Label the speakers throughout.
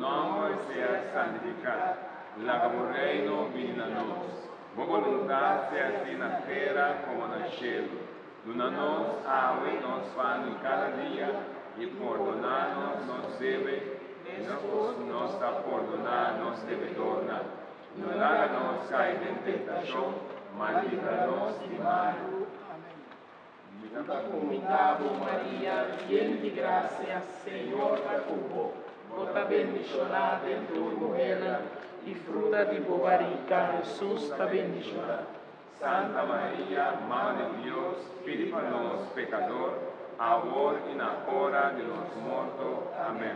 Speaker 1: nombre sea santificado, laga o reino vinda a nós. Boa vontade seja assim na terra como no céu. Dona-nos água e nos pão em cada dia, e perdonar-nos nos deve, e nos dá perdonar nos devedores. Não haga-nos cair em tentação, mas livra-nos do mal.
Speaker 2: Comunidade Maria, llena de graça, Senhor é convosco. Vos bendicionada entre as mulheres, e fruta de vossa barriga, Jesus está bendicionado.
Speaker 1: Santa Maria, Mãe de Deus, pede para nós, pecadores, agora e na hora de nossa morte. Amém.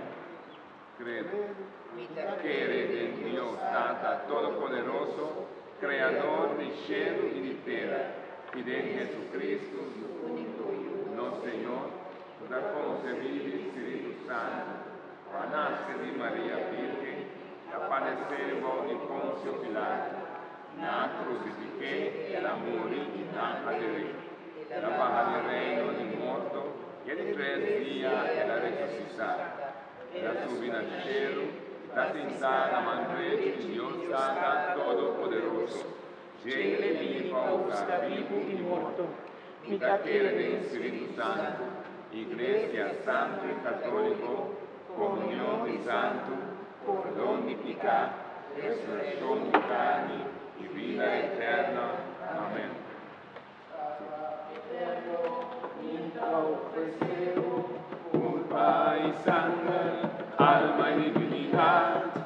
Speaker 1: Credo que em Deus, Tata Todo-Poderoso, Criador de céu e de terra, e de Jesucristo, nosso Senhor, da concebido Espírito Santo, a nascer de Maria Virgem, a padecer de Pôncio Pilato, na crucifiquei, ela morì e na aderì, la baja del reino di morto, e di 3 dias ela ressuscitada, ela subiu al cielo, está sentada a mão direita de Deus Tata Todo-Poderoso, Ele vive para buscar vivo e morto, micaqueira do Espírito Santo, Igreja Santo e Católico, comunhão de santo, perdão de pecado, ressurreição de carne e vida eterna. Amém. Por Pai, sangue, alma e divinidade,